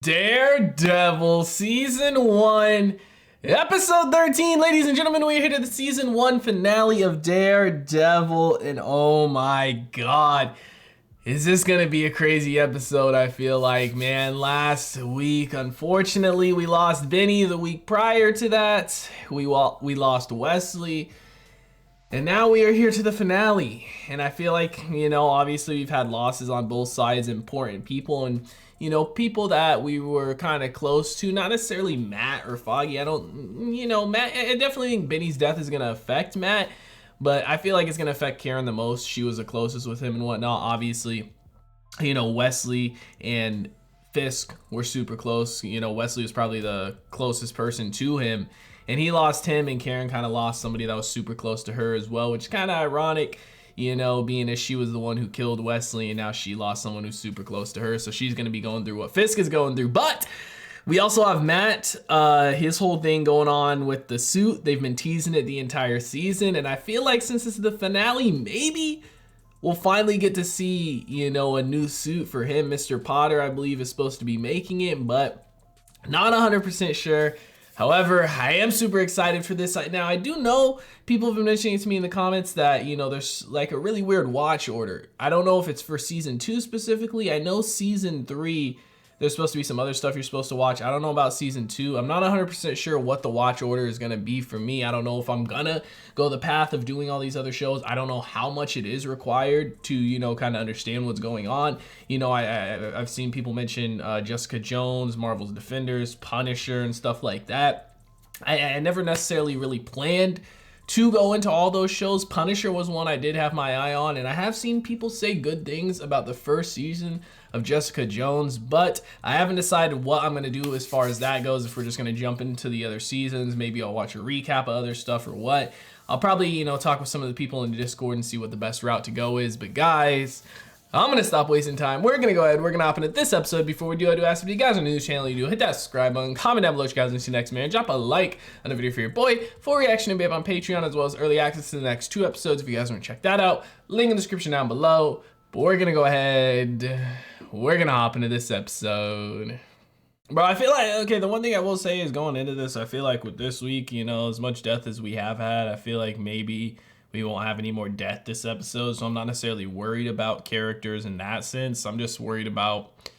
Daredevil Season 1, Episode 13. Ladies and gentlemen, we're here to the Season 1 finale of Daredevil, and oh my god, is this gonna be a crazy episode? I feel like, man. Last week, unfortunately, we lost Benny. The week prior to that, we lost Wesley. And now we are here to the finale, and I feel like, obviously we've had losses on both sides, important people, and, people that we were kind of close to, not necessarily Matt or Foggy. I definitely think Benny's death is going to affect Matt, but I feel like it's going to affect Karen the most. She was the closest with him and whatnot. Obviously, Wesley and Fisk were super close. Wesley was probably the closest person to him, and he lost him, and Karen kind of lost somebody that was super close to her as well, which is kind of ironic, being as she was the one who killed Wesley, and now she lost someone who's super close to her, so she's going to be going through what Fisk is going through. But we also have Matt, his whole thing going on with the suit. They've been teasing it the entire season, and I feel like since this is the finale, maybe we'll finally get to see, a new suit for him. Mr. Potter, I believe, is supposed to be making it, but not 100% sure. However, I am super excited for this. Now, I do know people have been mentioning to me in the comments that, there's like a really weird watch order. I don't know if it's for season 2 specifically. I know season 3, there's supposed to be some other stuff you're supposed to watch. I don't know about season 2. I'm not 100% sure what the watch order is going to be for me. I don't know if I'm going to go the path of doing all these other shows. I don't know how much it is required to, kind of understand what's going on. I've seen people mention Jessica Jones, Marvel's Defenders, Punisher, and stuff like that. I never necessarily really planned to go into all those shows. Punisher was one I did have my eye on, and I have seen people say good things about the first season of Jessica Jones, but I haven't decided what I'm going to do as far as that goes. If we're just going to jump into the other seasons, maybe I'll watch a recap of other stuff or what. I'll probably, talk with some of the people in the Discord and see what the best route to go is. But guys, I'm going to stop wasting time. We're going to go ahead. We're going to hop into this episode. Before we do, I do ask if you guys are new to the channel, you do hit that subscribe button, comment down below what you guys want to see next, man. Drop a like on the video for your boy. Full reaction to be up on Patreon, as well as early access to the next 2 episodes if you guys want to check that out. Link in the description down below. But we're going to go ahead. We're going to hop into this episode. Bro, I feel like, okay, the one thing I will say is going into this, I feel like with this week, as much death as we have had, I feel like maybe we won't have any more death this episode, so I'm not necessarily worried about characters in that sense. I'm just worried about, I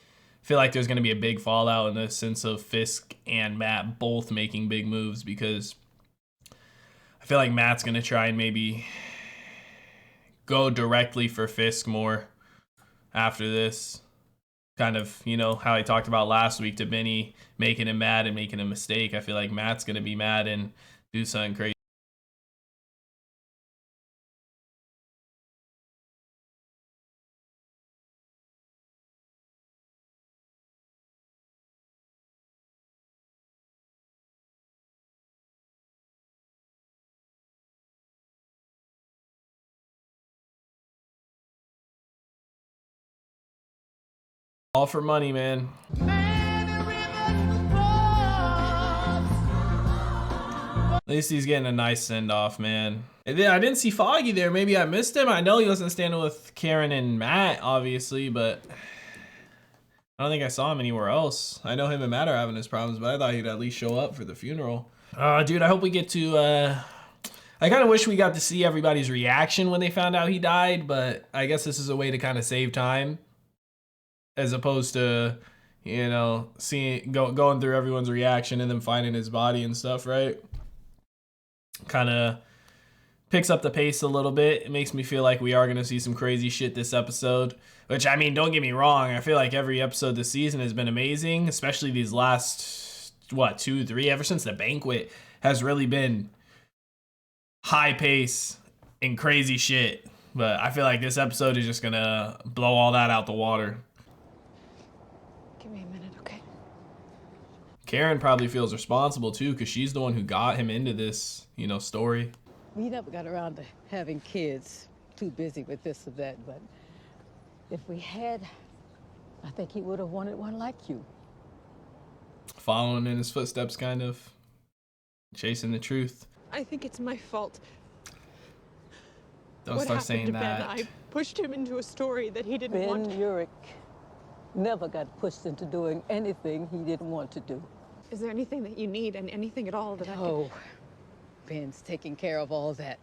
feel like there's going to be a big fallout in the sense of Fisk and Matt both making big moves, because I feel like Matt's going to try and maybe go directly for Fisk more after this. Kind of, how I talked about last week to Benny making him mad and making a mistake. I feel like Matt's going to be mad and do something crazy. All for money, man. At least he's getting a nice send-off, man. And then I didn't see Foggy there. Maybe I missed him. I know he wasn't standing with Karen and Matt, obviously, but I don't think I saw him anywhere else. I know him and Matt are having his problems, but I thought he'd at least show up for the funeral. Dude, I hope we get to, I kind of wish we got to see everybody's reaction when they found out he died, but I guess this is a way to kind of save time, as opposed to, going through everyone's reaction and then finding his body and stuff, right? Kind of picks up the pace a little bit. It makes me feel like we are going to see some crazy shit this episode, which, I mean, don't get me wrong. I feel like every episode this season has been amazing, especially these last, 2, 3, ever since the banquet has really been high pace and crazy shit. But I feel like this episode is just going to blow all that out the water. Give me a minute, okay? Karen probably feels responsible too, because she's the one who got him into this, story. We never got around to having kids. Too busy with this or that, but if we had, I think he would have wanted one like you. Following in his footsteps, kind of. Chasing the truth. I think it's my fault. Don't start saying that. Ben, I pushed him into a story that he didn't want. Urich, never got pushed into doing anything he didn't want to do. Is there anything that you need and anything at all that I can... Oh, Ben's taking care of all that.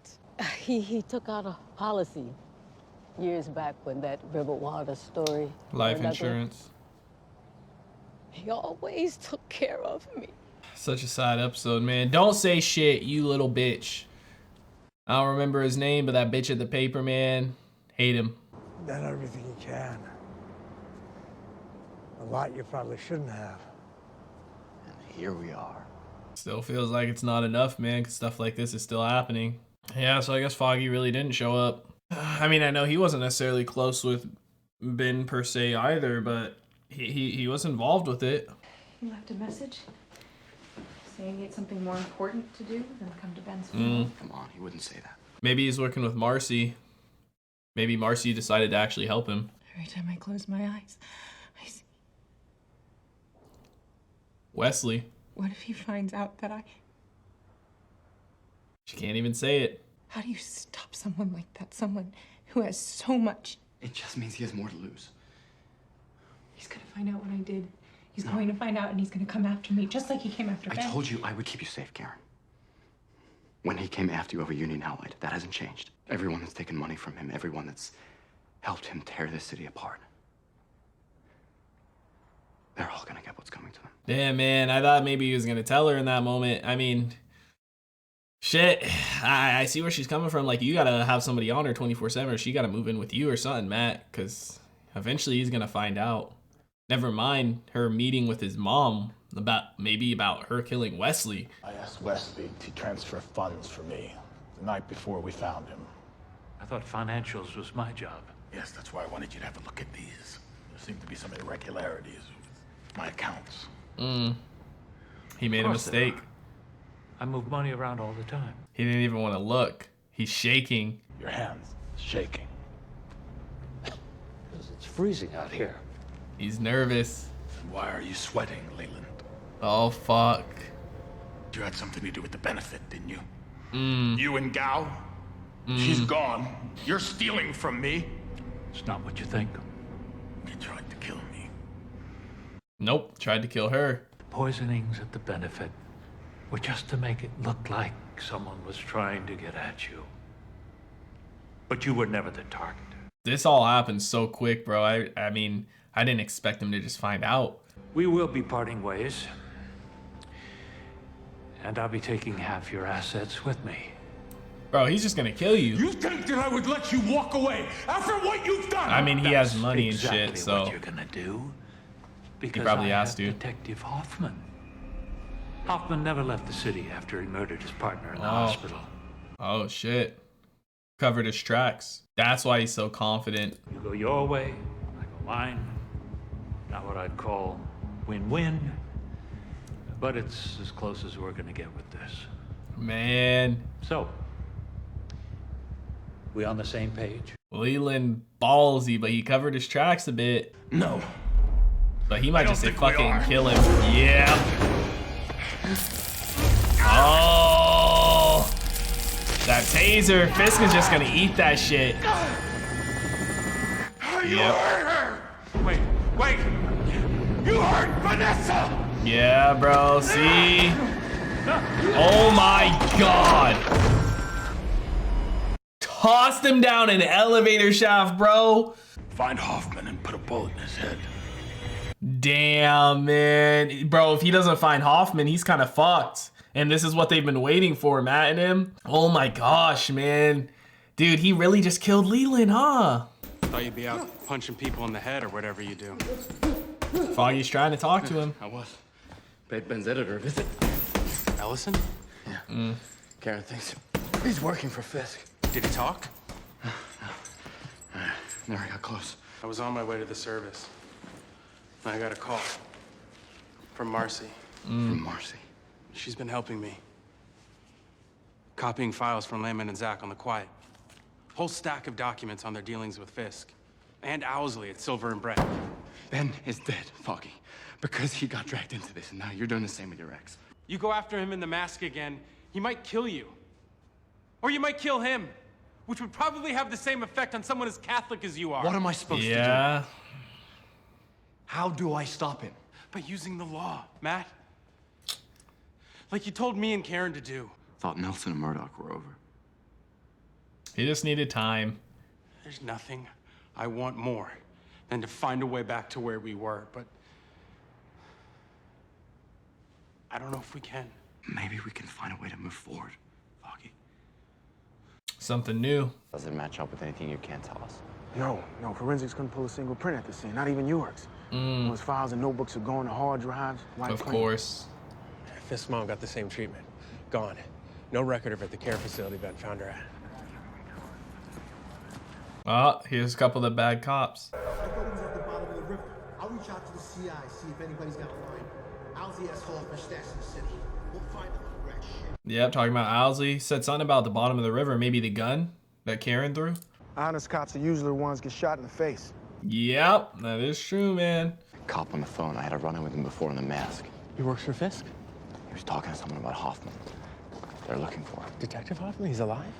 He took out a policy years back when that Riverwater story. Life insurance. He always took care of me. Such a sad episode, man. Don't say shit, you little bitch. I don't remember his name, but that bitch at the paper, man. Hate him. Done everything you can. A lot you probably shouldn't have. And here we are. Still feels like it's not enough, man, because stuff like this is still happening. Yeah, so I guess Foggy really didn't show up. I mean, I know he wasn't necessarily close with Ben per se either, but he was involved with it. You left a message saying he had something more important to do than come to Ben's funeral. Come on, he wouldn't say that. Maybe he's working with Marcy. Maybe Marcy decided to actually help him. Every time I close my eyes, I see... Wesley. What if he finds out that I... She can't even say it. How do you stop someone like that? Someone who has so much... It just means he has more to lose. He's gonna find out what I did. He's going to find out and he's gonna come after me, just like he came after Ben. I told you I would keep you safe, Karen. When he came after you over Union Allied, that hasn't changed. Everyone that's taken money from him, everyone that's helped him tear this city apart, they're all gonna get what's coming to them. Damn, man. I thought maybe he was going to tell her in that moment. I mean, shit. I see where she's coming from. Like, you got to have somebody on her 24/7 or she got to move in with you or something, Matt, because eventually he's going to find out. Never mind her meeting with his mom about her killing Wesley. I asked Wesley to transfer funds for me the night before we found him. I thought financials was my job. Yes, that's why I wanted you to have a look at these. There seem to be some irregularities with my accounts. He made a mistake. I move money around all the time. He didn't even want to look. He's shaking. Your hands shaking. Because it's freezing out here. He's nervous. And why are you sweating, Leland? Oh, fuck. You had something to do with the benefit, didn't you? You and Gao? She's gone. You're stealing from me. It's not what you think. You tried to kill me. Nope, tried to kill her. The poisonings at the benefit were just to make it look like someone was trying to get at you. But you were never the target. This all happened so quick, bro. I mean, I didn't expect him to just find out. We will be parting ways. And I'll be taking half your assets with me. Bro, he's just gonna kill you. You think that I would let you walk away after what you've done? I mean, he has money exactly and shit, so what you're gonna do. Because probably I has have to. Detective Hoffman. Hoffman never left the city after he murdered his partner in the hospital. Oh, shit. Covered his tracks. That's why he's so confident. You go your way, I go mine. Not what I'd call win-win, but it's as close as we're gonna get with this. Man. So, we on the same page? Leland ballsy, but he covered his tracks a bit. No. But he might just say fucking kill him. Yeah. Oh. That taser. Fisk is just gonna eat that shit. You hurt her! Wait! You hurt Vanessa! Yeah, bro. See? Oh my god. Tossed him down an elevator shaft, bro. Find Hoffman and put a bullet in his head. Damn, man. Bro, if he doesn't find Hoffman, he's kind of fucked. And this is what they've been waiting for, Matt and him. Oh my gosh, man. Dude, he really just killed Leland, huh? Thought you'd be out punching people in the head or whatever you do. Foggy's trying to talk to him. I was. Paid Ben's editor a visit. Ellison? Yeah. Karen thinks he's working for Fisk. Did he talk? Never got close. I was on my way to the service. I got a call from Marcy. From Marcy. She's been helping me. Copying files from Lehman and Zach on the quiet. Whole stack of documents on their dealings with Fisk. And Owsley at Silver and Bread. Ben is dead, Foggy. Because he got dragged into this, and now you're doing the same with your ex. You go after him in the mask again, he might kill you. Or you might kill him, which would probably have the same effect on someone as Catholic as you are. What am I supposed to do? Yeah. How do I stop him? By using the law, Matt. Like you told me and Karen to do. Thought Nelson and Murdoch were over. He just needed time. There's nothing I want more than to find a way back to where we were, but I don't know if we can. Maybe we can find a way to move forward, Foggy. Something new. Does it match up with anything you can't tell us? No, forensics couldn't pull a single print at the scene, not even Urich. Those files and notebooks are going to hard drives. Of course. Fisk's mom got the same treatment. Gone. No record of her at the care facility Ben found her at. Oh, here's a couple of the bad cops. Everybody's at the bottom of the river. I'll reach out to the CI, see if anybody's got a line. Owsley has Hoffman stashed in the city. We'll find him on rat shit. Yep, talking about Owsley. Said something about the bottom of the river. Maybe the gun that Karen threw. Honest cops are usually the ones get shot in the face. Yep, that is true, man. Cop on the phone. I had a run-in with him before in the mask. He works for Fisk? He was talking to someone about Hoffman. They're looking for him. Detective Hoffman? He's alive?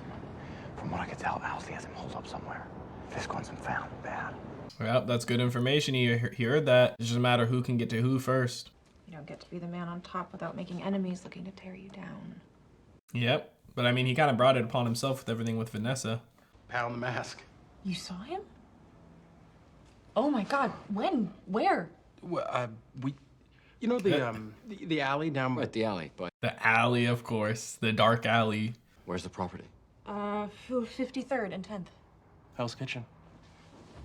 From what I could tell, Owsley has him holed up somewhere. Fisk wants him found bad. Yep, that's good information. He heard that. It's just a matter of who can get to who first. You don't get to be the man on top without making enemies looking to tear you down. Yep, but I mean, he kind of brought it upon himself with everything with Vanessa. Pat on the mask. You saw him? Oh my God, when? Where? Well, you know the alley down At the alley, but... The alley, of course. The dark alley. Where's the property? 53rd and 10th. Hell's Kitchen.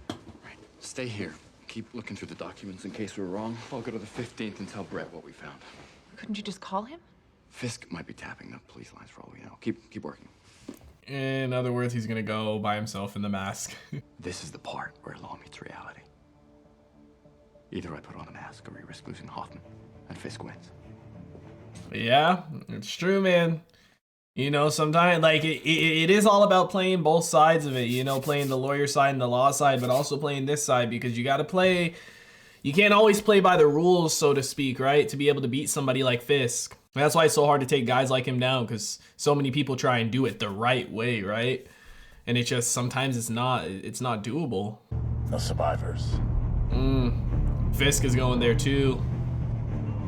Right. Stay here. Keep looking through the documents in case we're wrong. I'll go to the 15th and tell Brett what we found. Couldn't you just call him? Fisk might be tapping the police lines for all we know. Keep working. In other words, he's gonna go by himself in the mask. This is the part where law meets reality. Either I put on the mask or we risk losing Hoffman, and Fisk wins. Yeah, it's true, man. You know, sometimes, like, it is all about playing both sides of it, you know, playing the lawyer side and the law side, but also playing this side, because you gotta play, you can't always play by the rules, so to speak, right? To be able to beat somebody like Fisk. And that's why it's so hard to take guys like him down, because so many people try and do it the right way, right? And it just, sometimes it's not doable. No survivors. Fisk is going there too.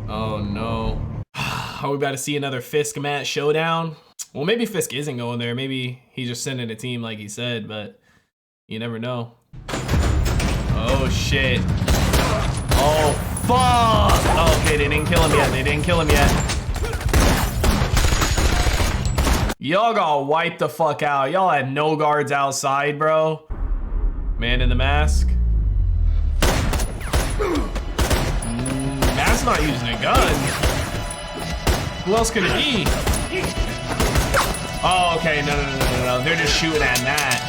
Oh no. Are we about to see another Fisk-Matt showdown? Well, maybe Fisk isn't going there. Maybe he's just sending a team like he said, but you never know. Oh shit. Oh fuck! Oh, okay, they didn't kill him yet. Y'all got wiped the fuck out. Y'all had no guards outside, bro. Man in the mask. Matt's not using a gun. Who else could it be? Oh, okay, no. They're just shooting at Matt.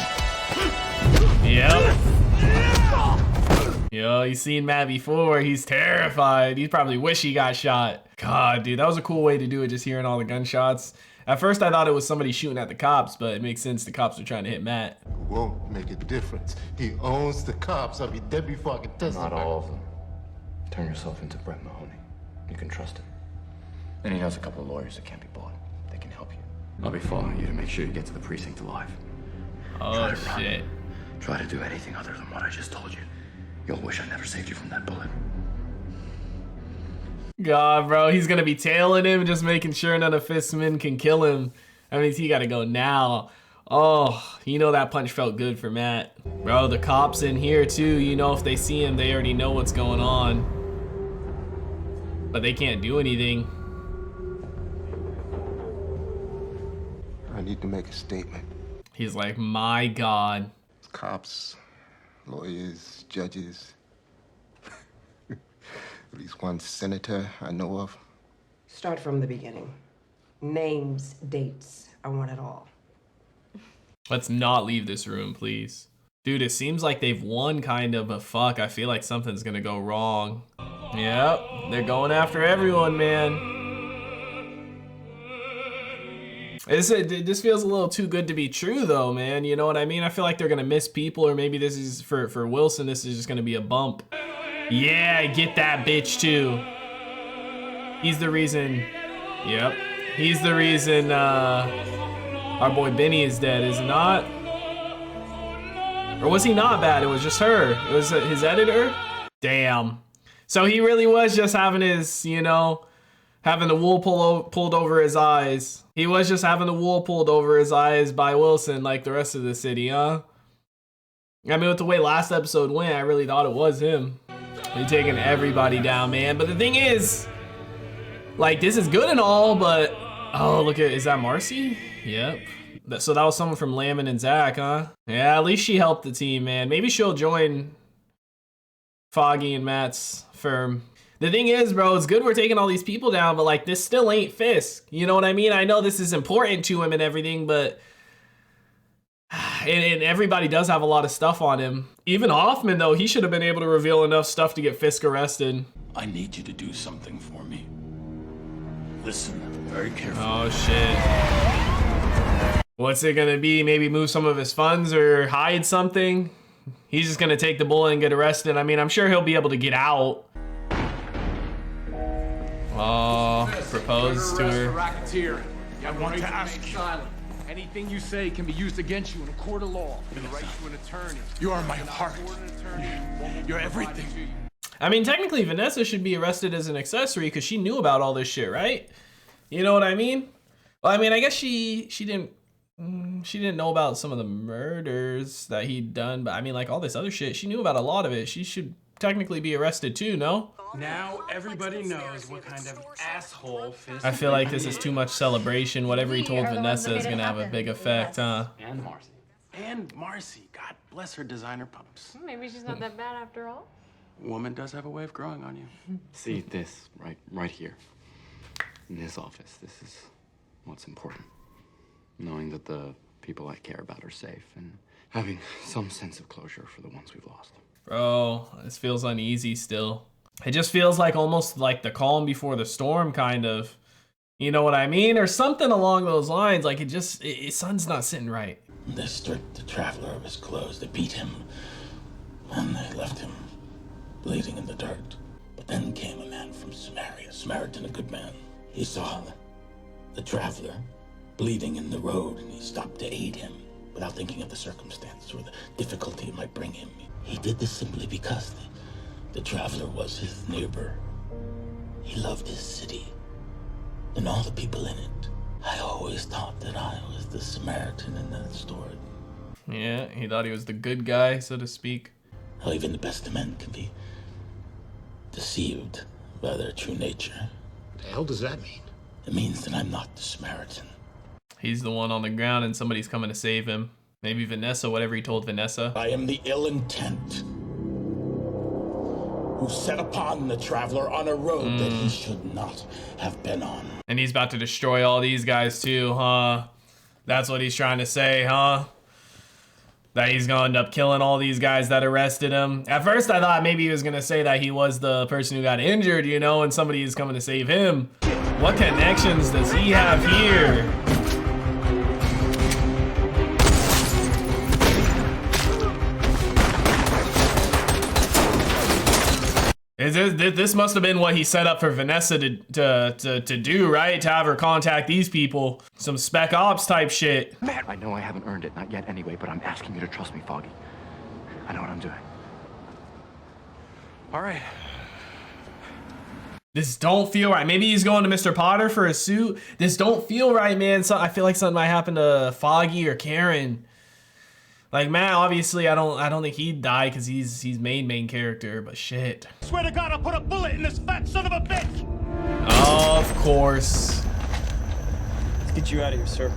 Yep. Yo, he's seen Matt before. He's terrified. He probably wish he got shot. God, dude, that was a cool way to do it, just hearing all the gunshots. At first, I thought it was somebody shooting at the cops, but it makes sense the cops are trying to hit Matt. Won't make a difference. He owns the cops. I'll be dead before I can testify. Not all of them. Turn yourself into Brett Mahoney. You can trust him. And he has a couple of lawyers that can't be bought. They can help you. I'll be following you to make sure you get to the precinct alive. Oh, shit. Try to do anything other than what I just told you. You'll wish I never saved you from that bullet. God, bro, he's gonna be tailing him, just making sure none of Fisk's men can kill him. That means he gotta go now. Oh, you know that punch felt good for Matt. Bro, the cops in here too, you know if they see him, they already know what's going on. But they can't do anything. I need to make a statement. He's like, my God. Cops, lawyers, judges. At least one senator I know of. Start from the beginning. Names, dates, I want it all. Let's not leave this room, please. Dude, it seems like they've won kind of, but fuck, I feel like something's gonna go wrong. Yep, they're going after everyone, man. This feels a little too good to be true though, man. You know what I mean? I feel like they're gonna miss people, or maybe this is, for Wilson, this is just gonna be a bump. Yeah, get that bitch too. He's the reason, yep. He's the reason our boy Benny is dead, is it not? Or was he not bad? It was just her. It was his editor? Damn. So he really was just having his, you know, having the wool pulled over his eyes. He was just having the wool pulled over his eyes by Wilson like the rest of the city, huh? I mean, with the way last episode went, I really thought it was him. He's taking everybody down, man. But the thing is, like, this is good and all, but... Oh, look at... Is that Marcy? Yep. So that was someone from Lamon and Zach, huh? Yeah, at least she helped the team, man. Maybe she'll join Foggy and Matt's firm. The thing is, bro, it's good we're taking all these people down, but, like, this still ain't Fisk. You know what I mean? I know this is important to him and everything, but... And everybody does have a lot of stuff on him. Even Hoffman, though, he should have been able to reveal enough stuff to get Fisk arrested. I need you to do something for me. Listen very carefully. Oh, shit. What's it gonna be? Maybe move some of his funds or hide something? He's just gonna take the bullet and get arrested. I mean, I'm sure he'll be able to get out. Oh, propose to her. I want to ask you. Anything you say can be used against you in a court of law. You have the right to an attorney. You are my heart. You're everything. I mean, technically, Vanessa should be arrested as an accessory because she knew about all this shit, right? You know what I mean? Well, I mean, I guess she didn't know about some of the murders that he'd done, but I mean, like all this other shit, she knew about a lot of it. She should technically be arrested too, no? Now everybody knows what kind of asshole Fisk. I feel like this is too much celebration. Whatever he told Vanessa is gonna have a big effect, huh? And Marcy. And Marcy. God bless her designer pumps. Maybe she's not that bad after all. Woman does have a way of growing on you. See this right here. In this office, this is what's important. Knowing that the people I care about are safe and having some sense of closure for the ones we've lost. Bro, this feels uneasy still. It just feels like almost like the calm before the storm, kind of. You know what I mean? Or something along those lines. Like sun's not sitting right. They stripped the traveler of his clothes. They beat him. And they left him bleeding in the dirt. But then came a man from Samaria. Samaritan, a good man. He saw the traveler bleeding in the road, and he stopped to aid him without thinking of the circumstance or the difficulty it might bring him. He did this simply because the traveler was his neighbor. He loved his city and all the people in it. I always thought that I was the Samaritan in that story. Yeah, he thought he was the good guy, so to speak. How even the best of men can be deceived by their true nature. What the hell does that mean? It means that I'm not the Samaritan. He's the one on the ground and somebody's coming to save him. Maybe Vanessa, whatever he told Vanessa. I am the ill intent who set upon the traveler on a road that he should not have been on. And he's about to destroy all these guys too, huh? That's what he's trying to say, huh? That he's gonna end up killing all these guys that arrested him. At first I thought maybe he was gonna say that he was the person who got injured, you know, and somebody is coming to save him. What connections does he have here? This must have been what he set up for Vanessa to do, right? To have her contact these people. Some spec ops type shit. Matt, I know I haven't earned it, not yet anyway, but I'm asking you to trust me, Foggy. I know what I'm doing. All right. This don't feel right. Maybe he's going to Mr. Potter for a suit. This don't feel right, man. So I feel like something might happen to Foggy or Karen. Like Matt, obviously, I don't think he'd die because he's main character, but shit. Swear to God, I'll put a bullet in this fat son of a bitch! Of course. Let's get you out of here, sir.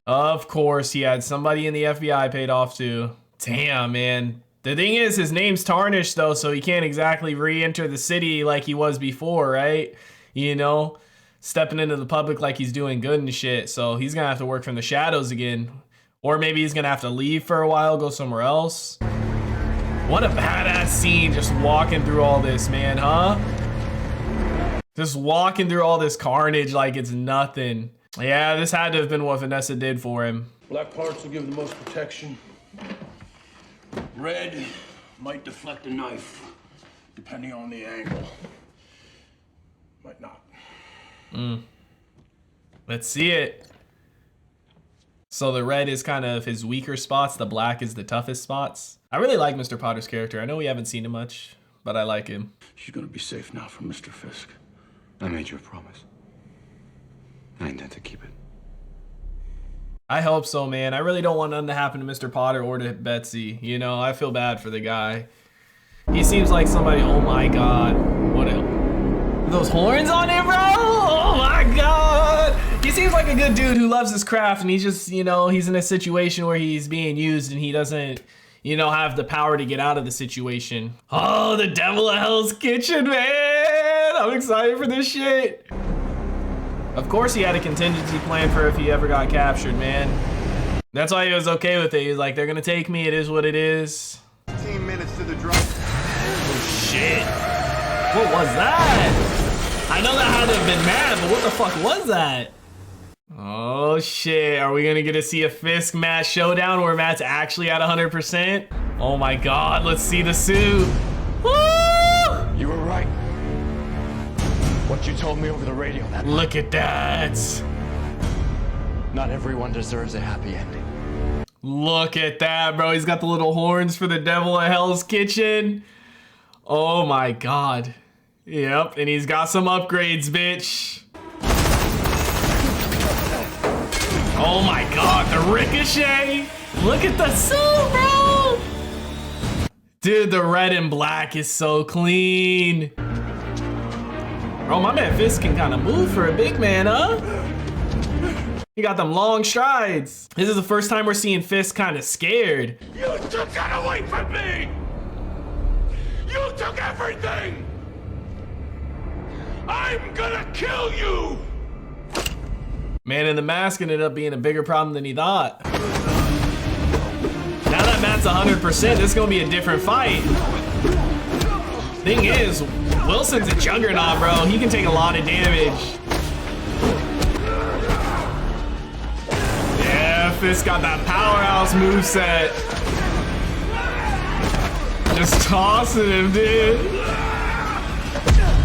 Of course, he had somebody in the FBI paid off to. Damn, man. The thing is, his name's tarnished though, so he can't exactly re-enter the city like he was before, right? You know, stepping into the public like he's doing good and shit. So he's gonna have to work from the shadows again. Or maybe he's gonna have to leave for a while, go somewhere else. What a badass scene, just walking through all this, man, huh? Just walking through all this carnage like it's nothing. Yeah, this had to have been what Vanessa did for him. Black parts will give the most protection. Red might deflect a knife, depending on the angle. Might not. Let's see it. So the red is kind of his weaker spots, the black is the toughest spots. I really like Mr. Potter's character. I know we haven't seen him much, but I like him. She's gonna be safe now from Mr. Fisk. I made you a promise. I intend to keep it. I hope so, man. I really don't want nothing to happen to Mr. Potter or to Betsy. You know, I feel bad for the guy. He seems like somebody, oh my God. What those horns on it, bro? Oh my God. He seems like a good dude who loves his craft, and he's just, you know, he's in a situation where he's being used and he doesn't, you know, have the power to get out of the situation. Oh, the Devil of Hell's Kitchen, man. I'm excited for this shit. Of course he had a contingency plan for if he ever got captured, man. That's why he was okay with it. He was like, they're gonna take me, it is what it is. 15 minutes to the drop. Oh shit. What was that? I know that had to have been Matt, but what the fuck was that? Oh shit, are we gonna get to see a Fisk Matt showdown where Matt's actually at 100%? Oh my God, let's see the suit. Woo! You were right. What you told me over the radio that night. Look at that. Not everyone deserves a happy ending. Look at that, bro. He's got the little horns for the Devil of Hell's Kitchen. Oh my God. Yep, and he's got some upgrades, bitch. Oh my God, the ricochet. Look at the suit, bro. Dude, the red and black is so clean. Oh, my man Fisk can kind of move for a big man, huh? He got them long strides. This is the first time we're seeing Fisk kind of scared. You took that away from me! You took everything! I'm gonna kill you! Man in the Mask ended up being a bigger problem than he thought. Now that Matt's 100%, this is gonna be a different fight. Thing is, Wilson's a juggernaut, bro. He can take a lot of damage. Yeah, Fisk got that powerhouse moveset. Just tossing him, dude.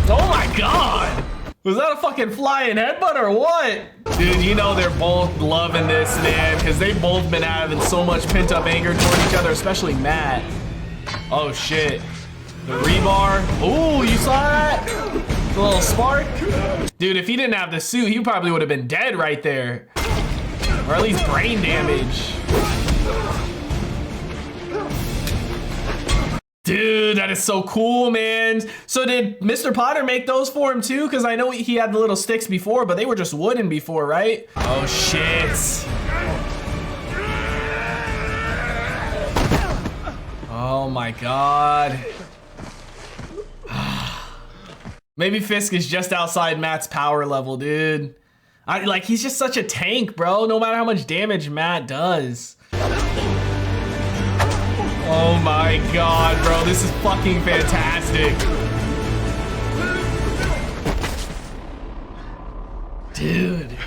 Oh my God. Was that a fucking flying headbutt or what? Dude, you know they're both loving this, man, because they've both been having so much pent-up anger toward each other, especially Matt. Oh, shit. The rebar. Oh, you saw that? The little spark? Dude, if he didn't have the suit, he probably would have been dead right there. Or at least brain damage. Dude, that is so cool, man. So did Mr. Potter make those for him too? Because I know he had the little sticks before, but they were just wooden before, right? Oh, shit. Oh, my God. Maybe Fisk is just outside Matt's power level, dude. He's just such a tank, bro. No matter how much damage Matt does. Oh my God, bro. This is fucking fantastic. Dude.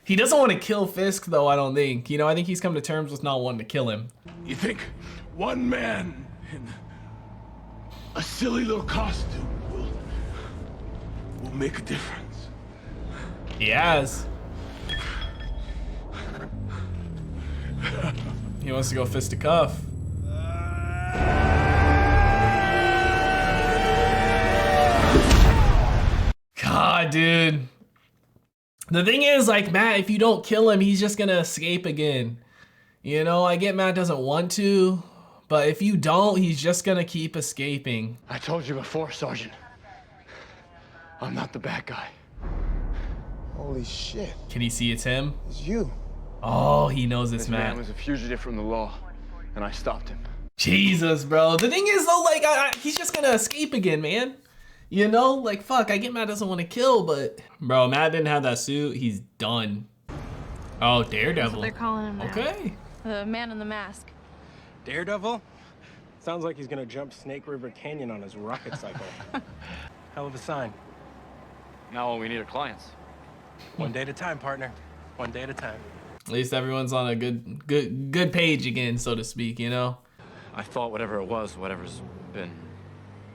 He doesn't want to kill Fisk, though, I don't think. You know, I think he's come to terms with not wanting to kill him. You think one man in a silly little costume will make a difference? He has. He wants to go fist to cuff. God, dude. The thing is, like, Matt, if you don't kill him, he's just gonna escape again. You know, I get Matt doesn't want to, but if you don't, he's just gonna keep escaping. I told you before, Sergeant. I'm not the bad guy. Holy shit. Can he see it's him? It's you. Oh, he knows it's This Matt. man was a fugitive from the law, and I stopped him. Jesus, bro. The thing is, though, like, he's just gonna escape again, man. You know, like, fuck, I get Matt doesn't want to kill, but... Bro, Matt didn't have that suit. He's done. Oh, Daredevil. That's what they're calling him now. Okay. The man in the mask. Daredevil? Sounds like he's gonna jump Snake River Canyon on his rocket cycle. Hell of a sign. Now all we need are clients. One day at a time, partner. One day at a time. At least everyone's on a good page again, so to speak, you know? I thought whatever it was, whatever's been...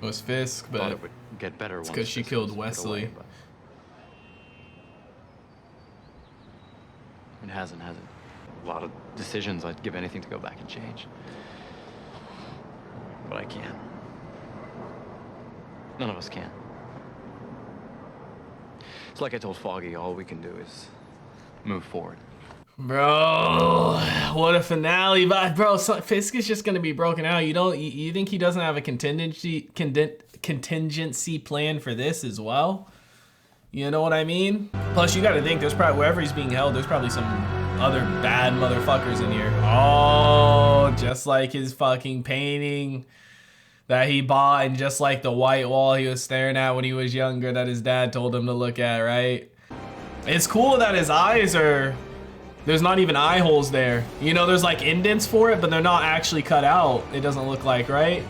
It was Fisk, but... thought it would get better once because she Fisk killed was put Wesley. away, but it hasn't, has it? A lot of decisions I'd give anything to go back and change. But I can't. None of us can. It's like I told Foggy, all we can do is move forward. Bro, what a finale. But bro, Fisk is just gonna be broken out. You think he doesn't have a contingency plan for this as well? You know what I mean? Plus, you gotta think there's probably, wherever he's being held, there's probably some other bad motherfuckers in here. Oh, just like his fucking painting that he bought, and just like the white wall he was staring at when he was younger that his dad told him to look at, right? It's cool that his eyes are, there's not even eye holes there. You know, there's like indents for it, but they're not actually cut out. It doesn't look like, right?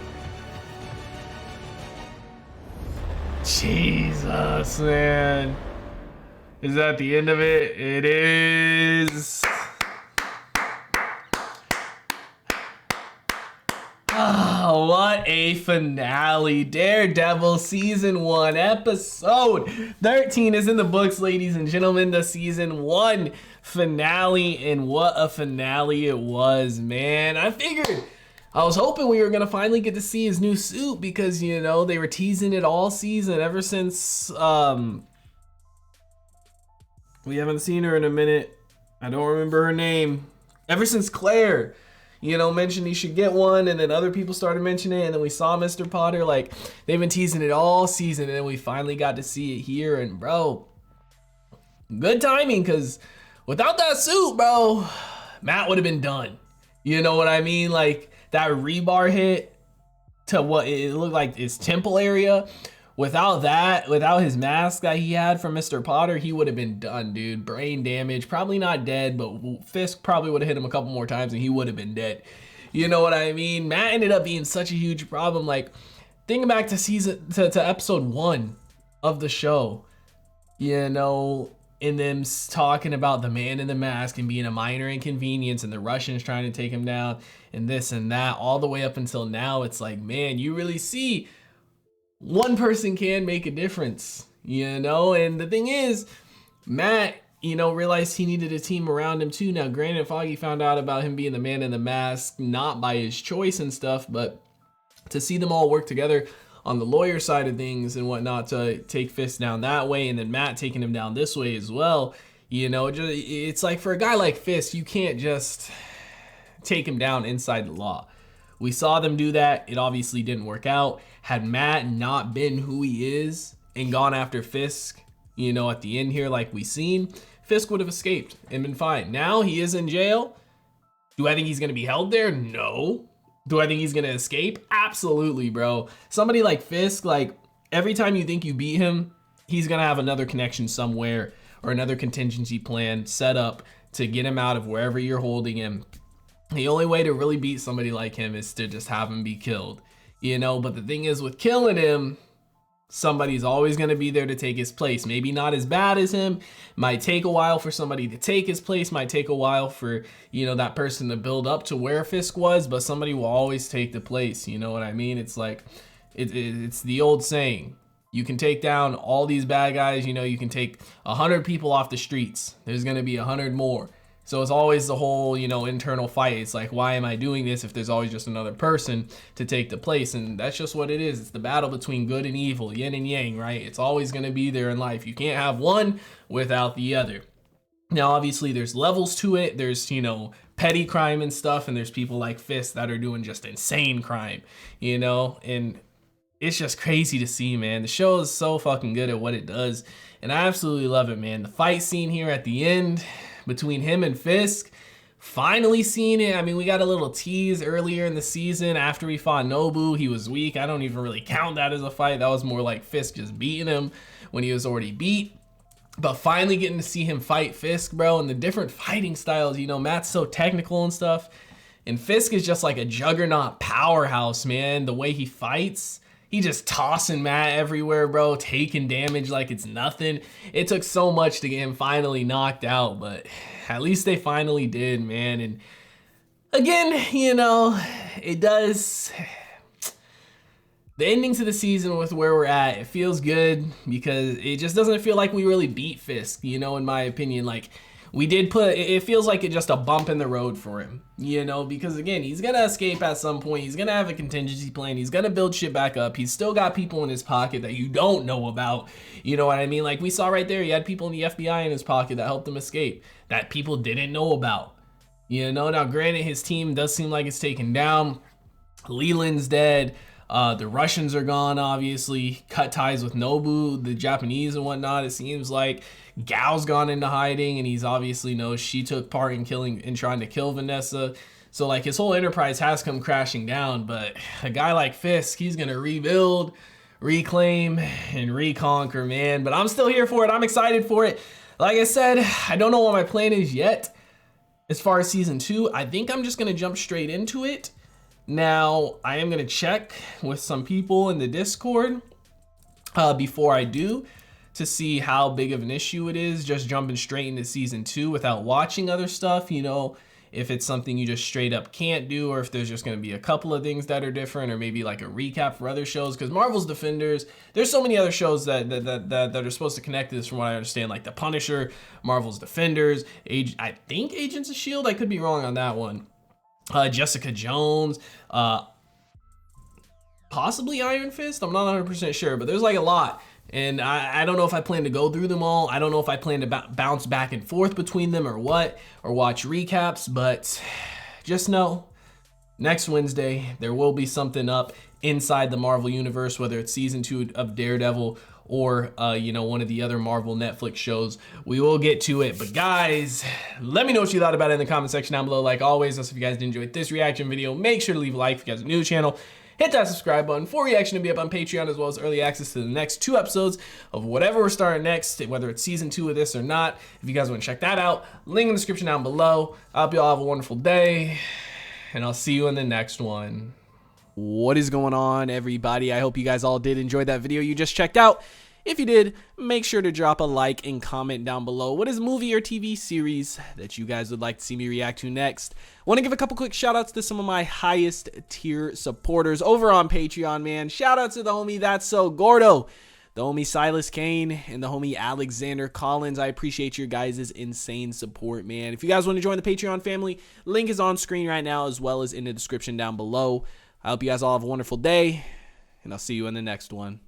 Jesus, man. Is that the end of it? It is. Oh, what a finale. Daredevil Season 1, Episode 13 is in the books, ladies and gentlemen. The Season 1 finale, and what a finale it was, man. I was hoping we were going to finally get to see his new suit because, you know, they were teasing it all season ever since, we haven't seen her in a minute. I don't remember her name. Ever since Claire, you know, mentioned he should get one, and then other people started mentioning it, and then we saw Mr. Potter. Like, they've been teasing it all season, and then we finally got to see it here. And bro, good timing, because without that suit, bro, Matt would have been done. You know what I mean? Like, that rebar hit to what it looked like his temple area. Without that, without his mask that he had from Mr. Potter, he would have been done, dude. Brain damage, probably not dead, but Fisk probably would have hit him a couple more times and he would have been dead. You know what I mean? Matt ended up being such a huge problem. Like, thinking back to episode 1 of the show, you know, and them talking about the man in the mask and being a minor inconvenience and the Russians trying to take him down and this and that, all the way up until now. It's like, man, you really see one person can make a difference, you know? And the thing is, Matt, you know, realized he needed a team around him too. Now, granted, Foggy found out about him being the man in the mask, not by his choice and stuff, but to see them all work together on the lawyer side of things and whatnot to take Fisk down that way, and then Matt taking him down this way as well, you know, it's like, for a guy like Fisk, you can't just take him down inside the law. We saw them do that. It obviously didn't work out. Had Matt not been who he is and gone after Fisk, you know, at the end here like we seen, Fisk would have escaped and been fine. Now he is in jail. Do I think he's going to be held there? No. Do I think he's going to escape? Absolutely, bro. Somebody like Fisk, like, every time you think you beat him, he's going to have another connection somewhere or another contingency plan set up to get him out of wherever you're holding him. The only way to really beat somebody like him is to just have him be killed, you know? But the thing is, with killing him, somebody's always going to be there to take his place. Maybe not as bad as him. Might take a while for somebody to take his place. Might take a while for, you know, that person to build up to where Fisk was, but somebody will always take the place. You know what I mean? It's like, it's the old saying. You can take down all these bad guys. You know, you can take 100 people off the streets. There's going to be 100 more. So it's always the whole, you know, internal fight. It's like, why am I doing this if there's always just another person to take the place? And that's just what it is. It's the battle between good and evil, yin and yang, right? It's always going to be there in life. You can't have one without the other. Now, obviously, there's levels to it. There's, you know, petty crime and stuff. And there's people like Fisk that are doing just insane crime, you know? And it's just crazy to see, man. The show is so fucking good at what it does. And I absolutely love it, man. The fight scene here at the end between him and Fisk, finally seeing it. I mean, we got a little tease earlier in the season after we fought Nobu. He was weak. I don't even really count that as a fight. That was more like Fisk just beating him when he was already beat. But finally getting to see him fight Fisk, bro, and the different fighting styles. You know, Matt's so technical and stuff, and Fisk is just like a juggernaut powerhouse, man. The way he fights, he just tossing Matt everywhere, bro, taking damage like it's nothing. It took so much to get him finally knocked out, but at least they finally did, man. And again, you know, it does, the ending to the season with where we're at, it feels good because it just doesn't feel like we really beat Fisk, you know, in my opinion. Like, we did put, it feels like it's just a bump in the road for him, you know, because again, he's gonna escape at some point. He's gonna have a contingency plan. He's gonna build shit back up. He's still got people in his pocket that you don't know about. You know what I mean? Like we saw right there, he had people in the FBI in his pocket that helped him escape that people didn't know about. You know, now granted, his team does seem like it's taken down. Leland's dead. The Russians are gone, obviously. Cut ties with Nobu, the Japanese and whatnot. It seems like Gao's gone into hiding, and he's obviously knows she took part in trying to kill Vanessa. So like his whole enterprise has come crashing down. But a guy like Fisk, he's gonna rebuild, reclaim, and reconquer, man. But I'm still here for it. I'm excited for it. Like I said, I don't know what my plan is yet as far as season 2. I think I'm just gonna jump straight into it. Now, I am going to check with some people in the Discord before I do to see how big of an issue it is just jumping straight into season 2 without watching other stuff. You know, if it's something you just straight up can't do, or if there's just going to be a couple of things that are different, or maybe like a recap for other shows. Because Marvel's Defenders, there's so many other shows that are supposed to connect to this from what I understand, like The Punisher, Marvel's Defenders, I think Agents of S.H.I.E.L.D. I could be wrong on that one. Jessica Jones, possibly Iron Fist. I'm not 100% sure, but there's like a lot. And I don't know if I plan to go through them all. I don't know if I plan to bounce back and forth between them or what, or watch recaps, but just know next Wednesday, there will be something up inside the Marvel Universe, whether it's season 2 of Daredevil or, you know, one of the other Marvel Netflix shows. We will get to it. But guys, let me know what you thought about it in the comment section down below. Like always, if you guys did enjoy this reaction video, make sure to leave a like. If you guys are new to the channel, hit that subscribe button for reaction to be up on Patreon, as well as early access to the next 2 episodes of whatever we're starting next, whether it's season 2 of this or not. If you guys want to check that out, link in the description down below. I hope you all have a wonderful day, and I'll see you in the next one. What is going on, everybody? I hope you guys all did enjoy that video you just checked out. If you did, make sure to drop a like and comment down below. What is movie or TV series that you guys would like to see me react to next? Want to give a couple quick shout outs to some of my highest tier supporters over on Patreon, man. Shout out to the homie That's So Gordo, the homie Silas Kane, and the homie Alexander Collins. I appreciate your guys' insane support, man. If you guys want to join the Patreon family, link is on screen right now, as well as in the description down below. I hope you guys all have a wonderful day, and I'll see you in the next one.